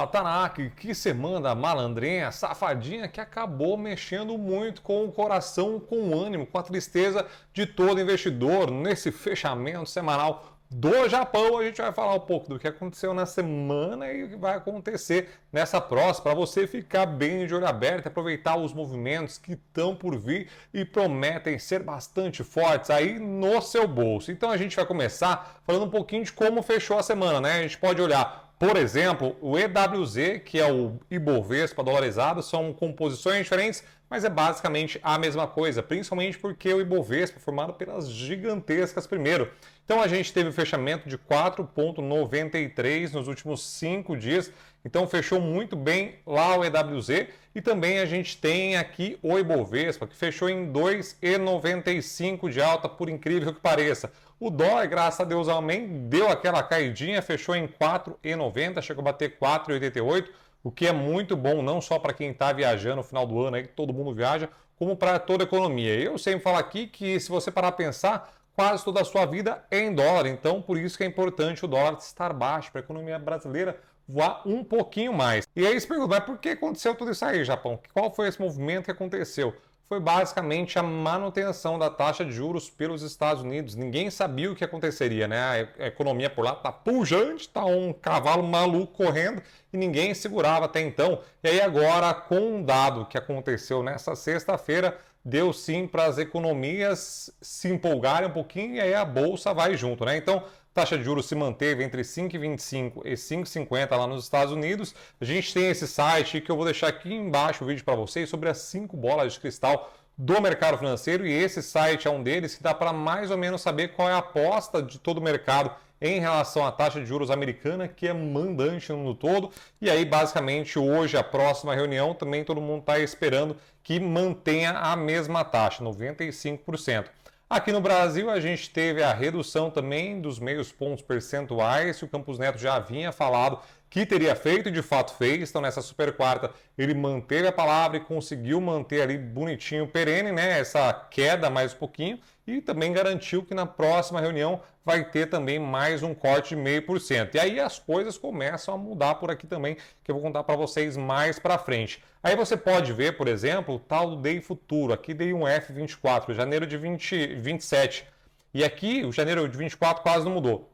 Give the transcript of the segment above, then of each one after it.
Fala, Tanak, que semana malandrinha, safadinha, que acabou mexendo muito com o coração, com o ânimo, com a tristeza de todo investidor nesse fechamento semanal do Japão. A gente vai falar um pouco do que aconteceu na semana e o que vai acontecer nessa próxima, para você ficar bem de olho aberto, aproveitar os movimentos que estão por vir e prometem ser bastante fortes aí no seu bolso. Então a gente vai começar falando um pouquinho de como fechou a semana, né? A gente pode olhar, por exemplo, o EWZ, que é o Ibovespa dolarizado, são composições diferentes, mas é basicamente a mesma coisa, principalmente porque o Ibovespa é formado pelas gigantescas primeiro. Então a gente teve o fechamento de 4,93 nos últimos 5 dias, então fechou muito bem lá o EWZ, e também a gente tem aqui o Ibovespa, que fechou em 2,95 de alta, por incrível que pareça. O dólar, graças a Deus, amém, deu aquela caidinha, fechou em 4,90, chegou a bater 4,88, o que é muito bom, não só para quem está viajando no final do ano, aí que todo mundo viaja, como para toda a economia. Eu sempre falo aqui que, se você parar a pensar, quase toda a sua vida é em dólar, então por isso que é importante o dólar estar baixo, para a economia brasileira voar um pouquinho mais. E aí você pergunta, mas por que aconteceu tudo isso aí, Japão? Qual foi esse movimento que aconteceu? Foi basicamente a manutenção da taxa de juros pelos Estados Unidos. Ninguém sabia o que aconteceria, né? A economia por lá está pujante, está um cavalo maluco correndo e ninguém segurava até então. E aí agora, com um dado que aconteceu nessa sexta-feira, deu sim para as economias se empolgarem um pouquinho e aí a bolsa vai junto, né? Então, taxa de juros se manteve entre 5,25 e 5,50 lá nos Estados Unidos. A gente tem esse site que eu vou deixar aqui embaixo o vídeo para vocês sobre as 5 bolas de cristal do mercado financeiro, e esse site é um deles que dá para mais ou menos saber qual é a aposta de todo o mercado em relação à taxa de juros americana, que é mandante no mundo todo. E aí, basicamente, hoje, a próxima reunião, também todo mundo está esperando que mantenha a mesma taxa, 95%. Aqui no Brasil, a gente teve a redução também dos meios pontos percentuais, que o Campos Neto já havia falado que teria feito e de fato fez. Então, nessa super quarta, ele manteve a palavra e conseguiu manter ali bonitinho, perene, né, essa queda mais um pouquinho, e também garantiu que na próxima reunião vai ter também mais um corte de 0,5%. E aí as coisas começam a mudar por aqui também, que eu vou contar para vocês mais para frente. Aí você pode ver, por exemplo, o tal do DI futuro, aqui DI um F24, janeiro de 27. E aqui o janeiro de 24 quase não mudou.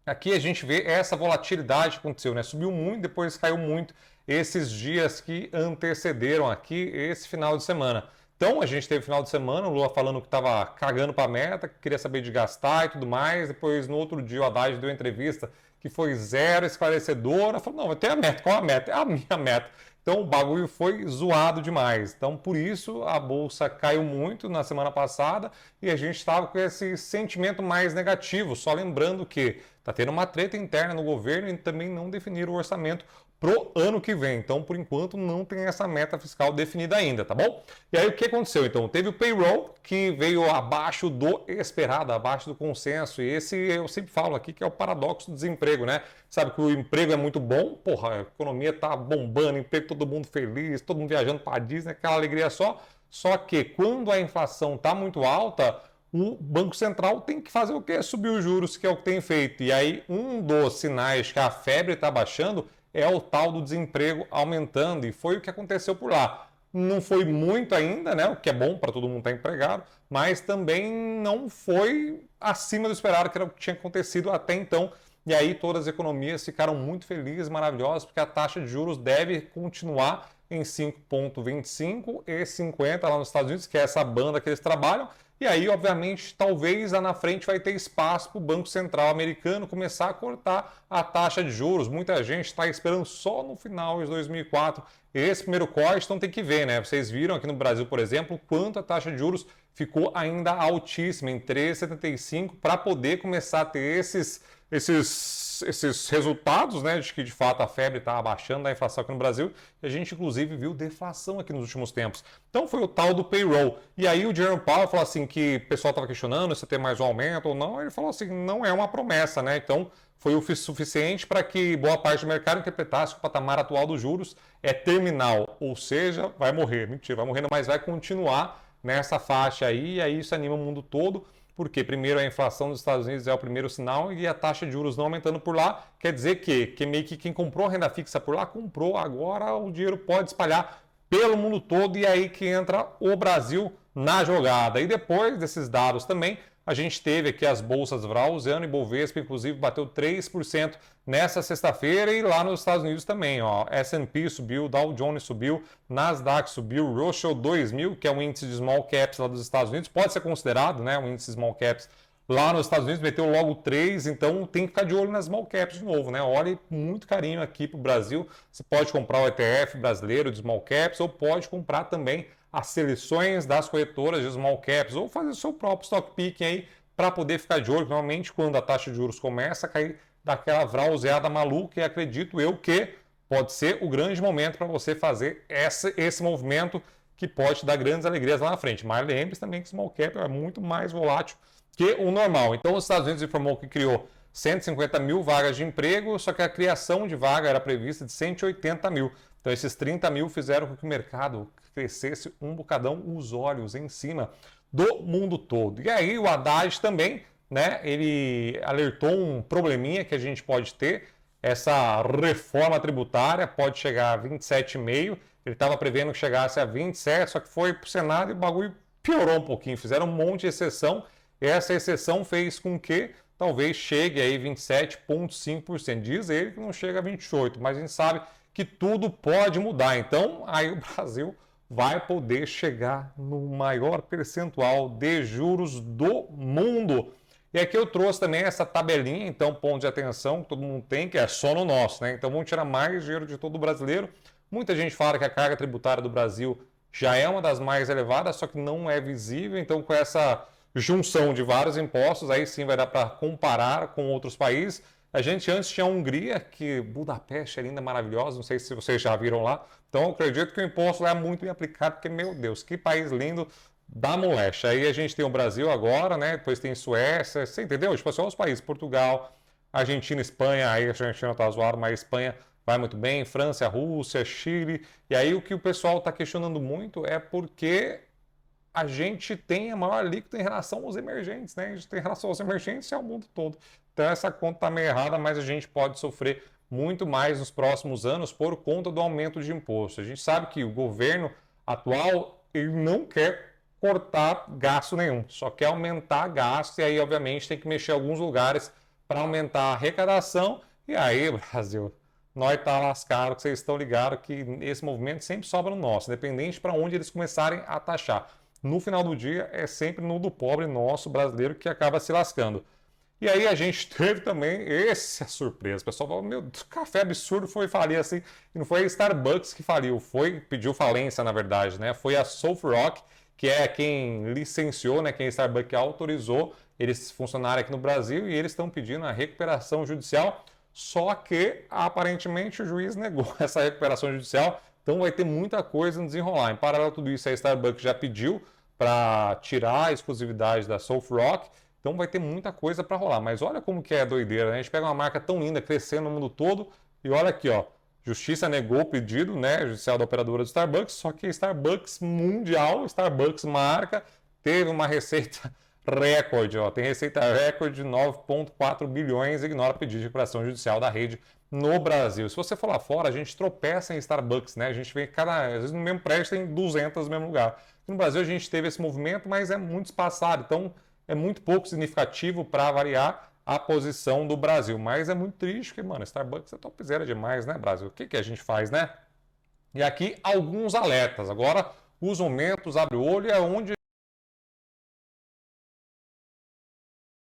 Aqui a gente vê essa volatilidade que aconteceu, né? Subiu muito, depois caiu muito esses dias que antecederam aqui esse final de semana. Então a gente teve final de semana, o Lula falando que estava cagando para a meta, que queria saber de gastar e tudo mais. Depois, no outro dia, o Haddad deu uma entrevista que foi zero esclarecedora. Falou, não, vai ter a meta. Qual a meta? É a minha meta. Então o bagulho foi zoado demais. Então por isso a bolsa caiu muito na semana passada e a gente estava com esse sentimento mais negativo. Só lembrando que está tendo uma treta interna no governo e também não definiram o orçamento pro ano que vem. Então, por enquanto, não tem essa meta fiscal definida ainda, tá bom? E aí, o que aconteceu? Então, teve o payroll, que veio abaixo do esperado, abaixo do consenso. E esse, eu sempre falo aqui, que é o paradoxo do desemprego, né? Sabe que o emprego é muito bom, porra, a economia tá bombando, emprego, todo mundo feliz, todo mundo viajando para Disney, aquela alegria só. Só que, quando a inflação tá muito alta, o Banco Central tem que fazer o quê? Subir os juros, que é o que tem feito. E aí, um dos sinais que a febre está baixando é o tal do desemprego aumentando, e foi o que aconteceu por lá. Não foi muito ainda, né? O que é bom para todo mundo estar empregado, mas também não foi acima do esperado, que era o que tinha acontecido até então. E aí todas as economias ficaram muito felizes, maravilhosas, porque a taxa de juros deve continuar em 5,25 e 50 lá nos Estados Unidos, que é essa banda que eles trabalham. E aí, obviamente, talvez lá na frente vai ter espaço para o Banco Central americano começar a cortar a taxa de juros. Muita gente está esperando só no final de 2004 esse primeiro corte, então tem que ver, né? Vocês viram aqui no Brasil, por exemplo, quanto a taxa de juros ficou ainda altíssima, em 3,75, para poder começar a ter esses resultados, né, de que de fato a febre está abaixando a inflação aqui no Brasil, e a gente inclusive viu deflação aqui nos últimos tempos. Então foi o tal do payroll. E aí o Jerome Powell falou assim que o pessoal estava questionando se ia ter mais um aumento ou não. Ele falou assim, não é uma promessa, né? Então foi o suficiente para que boa parte do mercado interpretasse que o patamar atual dos juros é terminal, ou seja, vai morrer. Mentira, vai morrer, mas vai continuar nessa faixa aí, e aí isso anima o mundo todo, porque primeiro a inflação dos Estados Unidos é o primeiro sinal e a taxa de juros não aumentando por lá, quer dizer que meio que quem comprou renda fixa por lá comprou, agora o dinheiro pode espalhar pelo mundo todo e aí que entra o Brasil na jogada. E depois desses dados também, a gente teve aqui as bolsas Vrausiano e Bovespa, inclusive bateu 3% nessa sexta-feira e lá nos Estados Unidos também, ó. S&P subiu, Dow Jones subiu, Nasdaq subiu, Russell 2000, que é um índice de small caps lá dos Estados Unidos, pode ser considerado, né, um índice de small caps lá nos Estados Unidos, meteu logo 3, então tem que ficar de olho nas small caps de novo, né? Olhe muito carinho aqui para o Brasil. Você pode comprar o ETF brasileiro de small caps ou pode comprar também as seleções das corretoras de small caps ou fazer o seu próprio stock picking aí para poder ficar de olho. Normalmente, quando a taxa de juros começa a cair daquela vrauseada maluca, e acredito eu que pode ser o grande momento para você fazer esse movimento que pode dar grandes alegrias lá na frente. Mas lembre-se também que small cap é muito mais volátil que o normal. Então, os Estados Unidos informou que criou 150 mil vagas de emprego, só que a criação de vaga era prevista de 180 mil. Então, esses 30 mil fizeram com que o mercado crescesse um bocadão os olhos em cima do mundo todo. E aí, o Haddad também, né, ele alertou um probleminha que a gente pode ter. Essa reforma tributária pode chegar a 27,5. Ele estava prevendo que chegasse a 27, só que foi para o Senado e o bagulho piorou um pouquinho. Fizeram um monte de exceção. Essa exceção fez com que talvez chegue aí 27,5%. Diz ele que não chega a 28%, mas a gente sabe que tudo pode mudar. Então, aí o Brasil vai poder chegar no maior percentual de juros do mundo. E aqui eu trouxe também essa tabelinha, então, ponto de atenção que todo mundo tem, que é só no nosso, né? Então, vamos tirar mais dinheiro de todo brasileiro. Muita gente fala que a carga tributária do Brasil já é uma das mais elevadas, só que não é visível. Então, com essa junção de vários impostos, aí sim vai dar para comparar com outros países. A gente antes tinha a Hungria, que Budapeste é linda, maravilhosa, não sei se vocês já viram lá. Então eu acredito que o imposto lá é muito bem aplicado, porque, meu Deus, que país lindo da molecha. Aí a gente tem o Brasil agora, né? Depois tem Suécia, você entendeu? Tipo assim, os países, Portugal, Argentina, Espanha, aí a Argentina tá zoado, mas a Espanha vai muito bem, França, Rússia, Chile. E aí o que o pessoal está questionando muito é porque a gente tem a maior alíquota em relação aos emergentes, né? A gente tem em relação aos emergentes e ao mundo todo. Então essa conta está meio errada, mas a gente pode sofrer muito mais nos próximos anos por conta do aumento de imposto. A gente sabe que o governo atual ele não quer cortar gasto nenhum, só quer aumentar gasto e aí obviamente tem que mexer em alguns lugares para aumentar a arrecadação. E aí, Brasil, nós tá lascado, que vocês estão ligados que esse movimento sempre sobra no nosso, independente para onde eles começarem a taxar. No final do dia, é sempre no do pobre nosso brasileiro que acaba se lascando. E aí a gente teve também essa surpresa. O pessoal falou, meu, café absurdo foi falir assim. E não foi a Starbucks que faliu, pediu falência, na verdade, né? Foi a SoftRock, que é quem licenciou, né? Quem a Starbucks autorizou eles funcionarem aqui no Brasil e eles estão pedindo a recuperação judicial. Só que, aparentemente, o juiz negou essa recuperação judicial. Então vai ter muita coisa no desenrolar. Em paralelo a tudo isso, a Starbucks já pediu para tirar a exclusividade da SoftRock. Então vai ter muita coisa para rolar. Mas olha como que é doideira, né? A gente pega uma marca tão linda, crescendo no mundo todo, e olha aqui, ó. Justiça negou o pedido, né, judicial da operadora do Starbucks, só que Starbucks mundial, Starbucks marca, teve uma receita recorde, ó. Tem receita recorde de 9,4 bilhões e ignora pedido de recuperação judicial da rede no Brasil. Se você for lá fora, a gente tropeça em Starbucks, né? A gente vê às vezes no mesmo prédio tem 200 no mesmo lugar. No Brasil a gente teve esse movimento, mas é muito espaçado, então é muito pouco significativo para variar a posição do Brasil. Mas é muito triste, porque, mano, Starbucks é topzera demais, né, Brasil? O que a gente faz, né? E aqui alguns alertas. Agora, os momentos, abre o olho, é onde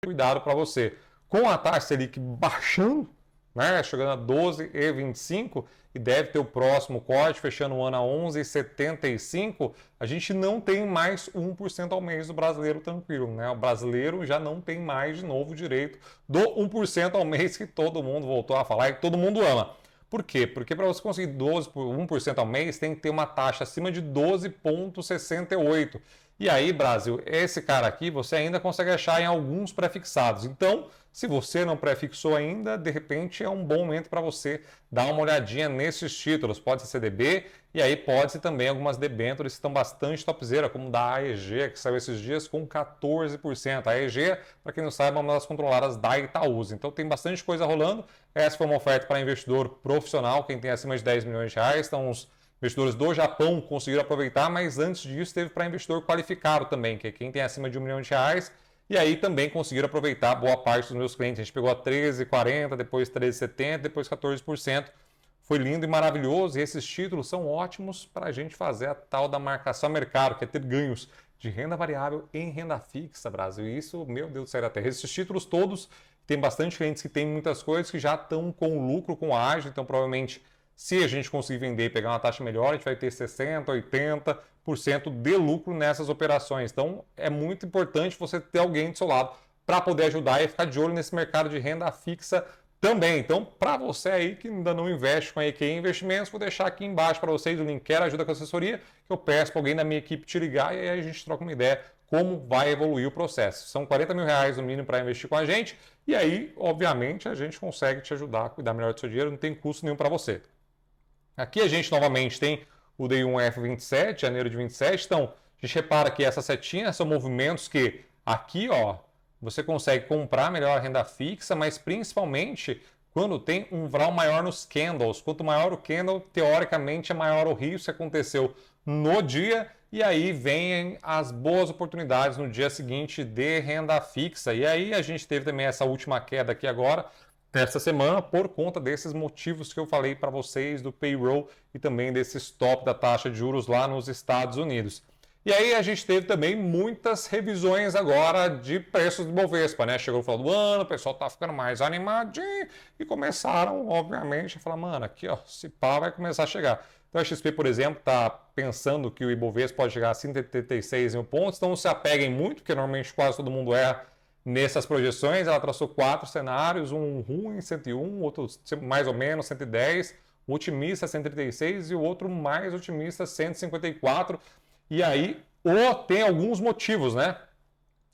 cuidado para você. Com a taxa Selic baixando, né, chegando a 12,25 e deve ter o próximo corte, fechando o ano a 11,75, a gente não tem mais 1% ao mês do brasileiro tranquilo, né? O brasileiro já não tem mais de novo direito do 1% ao mês que todo mundo voltou a falar e que todo mundo ama. Por quê? Porque para você conseguir 1% ao mês tem que ter uma taxa acima de 12,68. E aí, Brasil, esse cara aqui você ainda consegue achar em alguns pré-fixados. Então, se você não pré-fixou ainda, de repente é um bom momento para você dar uma olhadinha nesses títulos. Pode ser CDB e aí pode ser também algumas debêntures que estão bastante topzera, como da AEG, que saiu esses dias com 14%. A AEG, para quem não sabe, é uma das controladas da Itaúsa. Então tem bastante coisa rolando. Essa foi uma oferta para investidor profissional, quem tem acima de 10 milhões de reais. Então, os investidores do Japão conseguiram aproveitar, mas antes disso teve para investidor qualificado também, que é quem tem acima de 1 milhão de reais. E aí também conseguiram aproveitar boa parte dos meus clientes. A gente pegou a 13,40, depois 13,70, depois 14%. Foi lindo e maravilhoso. E esses títulos são ótimos para a gente fazer a tal da marcação a mercado, que é ter ganhos de renda variável em renda fixa, Brasil. E isso, meu Deus do céu da terra. Esses títulos todos, tem bastante clientes que têm muitas coisas que já estão com lucro, com ágio. Então, provavelmente, se a gente conseguir vender e pegar uma taxa melhor, a gente vai ter 60%, 80% de lucro nessas operações. Então, é muito importante você ter alguém do seu lado para poder ajudar e ficar de olho nesse mercado de renda fixa também. Então, para você aí que ainda não investe com a EQI Investimentos, vou deixar aqui embaixo para vocês o link Quer Ajuda com Assessoria, que eu peço para alguém da minha equipe te ligar e aí a gente troca uma ideia como vai evoluir o processo. São 40 mil reais no mínimo para investir com a gente e aí, obviamente, a gente consegue te ajudar a cuidar melhor do seu dinheiro, não tem custo nenhum para você. Aqui a gente novamente tem o Day 1 F27, janeiro de 27. Então, a gente repara que essas setinhas são movimentos que aqui, ó, você consegue comprar melhor a renda fixa, mas principalmente quando tem um vral maior nos candles. Quanto maior o candle, teoricamente é maior o risco que aconteceu no dia e aí vêm as boas oportunidades no dia seguinte de renda fixa. E aí a gente teve também essa última queda aqui agora, essa semana, por conta desses motivos que eu falei para vocês do payroll e também desse stop da taxa de juros lá nos Estados Unidos. E aí a gente teve também muitas revisões agora de preços do Bovespa, né? Chegou o final do ano, o pessoal tá ficando mais animadinho e começaram, obviamente, a falar, mano, aqui ó, esse pá vai começar a chegar. Então a XP, por exemplo, está pensando que o Ibovespa pode chegar a 186 mil pontos, então não se apeguem muito, porque normalmente quase todo mundo erra nessas projeções. Ela traçou 4 cenários, um ruim 101, outro mais ou menos 110, um otimista 136 e o outro mais otimista 154. E aí, tem alguns motivos, né?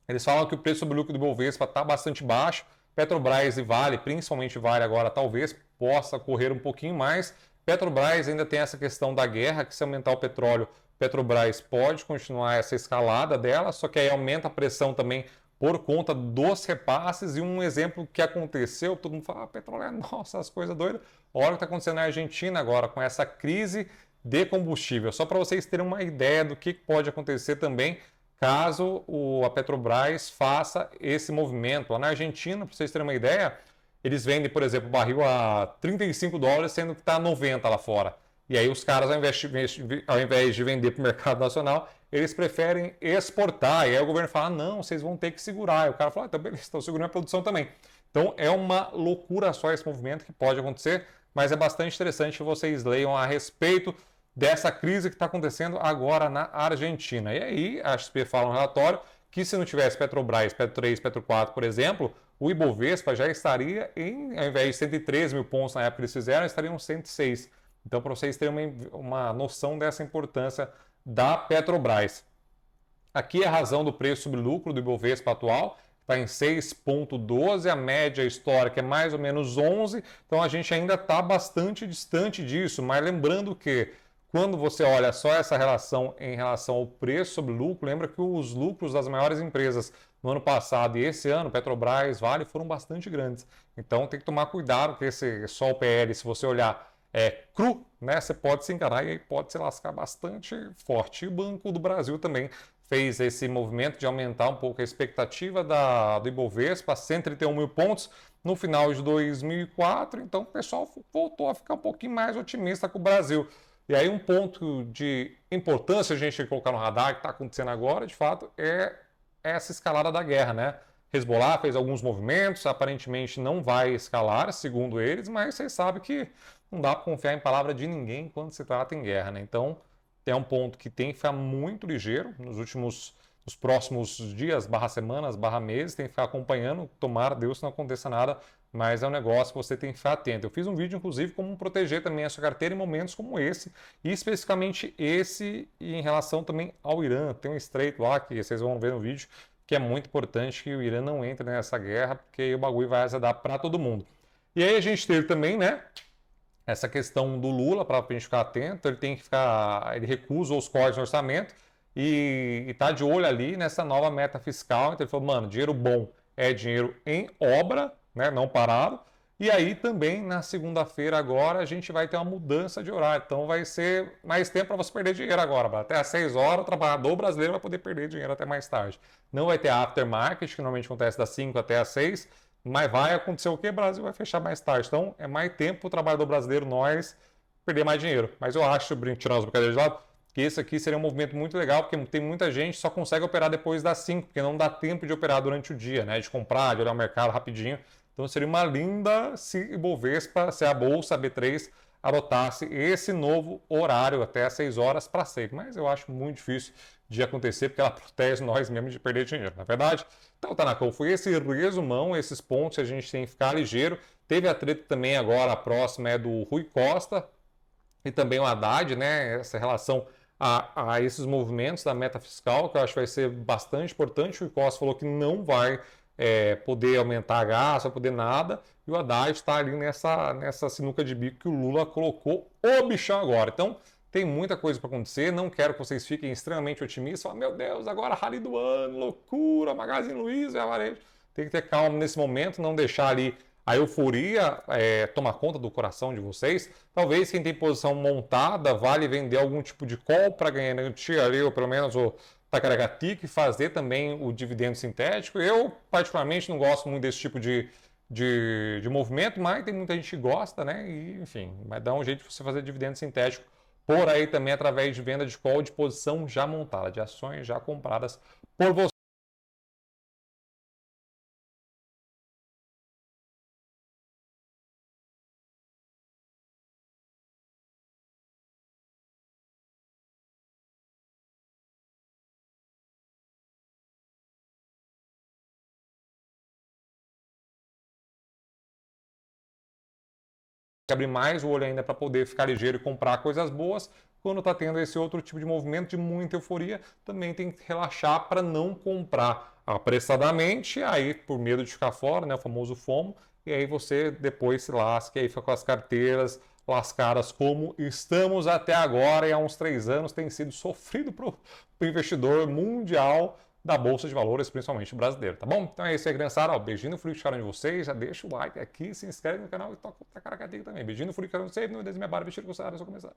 Eles falam que o preço sobre lucro do Ibovespa está bastante baixo. Petrobras e Vale, principalmente Vale agora, talvez possa correr um pouquinho mais. Petrobras ainda tem essa questão da guerra, que se aumentar o petróleo, Petrobras pode continuar essa escalada dela, só que aí aumenta a pressão também por conta dos repasses. E um exemplo que aconteceu, todo mundo fala, petróleo, nossa, as coisas doidas. Olha o que está acontecendo na Argentina agora, com essa crise de combustível. Só para vocês terem uma ideia do que pode acontecer também caso a Petrobras faça esse movimento. Lá na Argentina, para vocês terem uma ideia, eles vendem, por exemplo, o barril a 35 dólares, sendo que está a 90 lá fora. E aí os caras, ao invés de vender para o mercado nacional, eles preferem exportar. E aí o governo fala, não, vocês vão ter que segurar. E o cara fala, então beleza, estão segurando a produção também. Então é uma loucura só esse movimento que pode acontecer, mas é bastante interessante que vocês leiam a respeito dessa crise que está acontecendo agora na Argentina. E aí a XP fala no relatório que se não tivesse Petrobras, Petro 3, Petro 4, por exemplo, o Ibovespa já estaria ao invés de 113 mil pontos na época que eles fizeram, estariam 106. Então, para vocês terem uma noção dessa importância da Petrobras. Aqui é a razão do preço sobre lucro do Ibovespa atual, está em 6,12, a média histórica é mais ou menos 11, então a gente ainda está bastante distante disso, mas lembrando que quando você olha só essa relação em relação ao preço sobre lucro, lembra que os lucros das maiores empresas no ano passado e esse ano, Petrobras, Vale, foram bastante grandes. Então tem que tomar cuidado que só o PL, se você olhar cru, né, você pode se enganar e aí pode se lascar bastante forte. E o Banco do Brasil também fez esse movimento de aumentar um pouco a expectativa do Ibovespa a 131 mil pontos no final de 2004. Então o pessoal voltou a ficar um pouquinho mais otimista com o Brasil. E aí um ponto de importância a gente tem que colocar no radar que está acontecendo agora, de fato, é essa escalada da guerra, né? Hezbollah fez alguns movimentos, aparentemente não vai escalar, segundo eles, mas vocês sabem que não dá para confiar em palavra de ninguém quando se trata em guerra, né? Então, é um ponto que tem que ficar muito ligeiro nos próximos dias, /semanas, /meses, tem que ficar acompanhando, tomara Deus que não aconteça nada mas é um negócio que você tem que ficar atento. Eu fiz um vídeo, inclusive, como proteger também a sua carteira em momentos como esse, e especificamente esse em relação também ao Irã. Tem um estreito lá que vocês vão ver no vídeo, que é muito importante que o Irã não entre nessa guerra, porque aí o bagulho vai azedar para todo mundo. E aí a gente teve também, né, essa questão do Lula, para a gente ficar atento, ele tem que ficar, ele recusa os cortes no orçamento e tá de olho ali nessa nova meta fiscal. Então ele falou, mano, dinheiro bom é dinheiro em obra, né, não parado. E aí também na segunda-feira agora a gente vai ter uma mudança de horário, então vai ser mais tempo para você perder dinheiro agora. Até às 6 horas o trabalhador brasileiro vai poder perder dinheiro até mais tarde. Não vai ter aftermarket, que normalmente acontece das 5 até às 6, mas vai acontecer o quê? O Brasil vai fechar mais tarde. Então é mais tempo para o trabalhador brasileiro, nós, perder mais dinheiro. Mas eu acho, tirando as brincadeiras de lado, que esse aqui seria um movimento muito legal, porque tem muita gente que só consegue operar depois das 5, porque não dá tempo de operar durante o dia, né? De comprar, de olhar o mercado rapidinho. Então seria uma linda se Ibovespa, se a Bolsa B3 adotasse esse novo horário até às 6 horas para sempre. Mas eu acho muito difícil de acontecer, porque ela protege nós mesmos de perder dinheiro, na verdade. Então, Tanaka, foi esse resumão, esses pontos que a gente tem que ficar ligeiro. Teve a treta também agora, a próxima é do Rui Costa e também o Haddad, né? Essa relação a esses movimentos da meta fiscal, que eu acho que vai ser bastante importante. O Rui Costa falou que não vai poder aumentar a gasto, vai poder nada, e o Haddad está ali nessa sinuca de bico que o Lula colocou o bichão agora. Então, tem muita coisa para acontecer, não quero que vocês fiquem extremamente otimistas, falem, meu Deus, agora rally do ano, loucura, Magazine Luiza e a varejo. Tem que ter calma nesse momento, não deixar ali a euforia tomar conta do coração de vocês. Talvez quem tem posição montada vale vender algum tipo de call para garantir ali, ou pelo menos o Tacaragatica, e fazer também o dividendo sintético. Eu, particularmente, não gosto muito desse tipo de movimento, mas tem muita gente que gosta, né? E, enfim, vai dar um jeito de você fazer dividendo sintético por aí também através de venda de call de posição já montada, de ações já compradas por você. Abrir mais o olho ainda para poder ficar ligeiro e comprar coisas boas. Quando está tendo esse outro tipo de movimento de muita euforia, também tem que relaxar para não comprar apressadamente, aí por medo de ficar fora, né, o famoso FOMO, e aí você depois se lasca e aí fica com as carteiras lascadas como estamos até agora, e há uns 3 anos tem sido sofrido para o investidor mundial da Bolsa de Valores, principalmente o brasileiro, tá bom? Então é isso aí, criançada. Beijinho no frio de cara de vocês. Já deixa o like aqui, se inscreve no canal e toca a caracateca também. Beijinho no frio de cara de vocês. Não me minha barba, vestir com o cenário, só começar.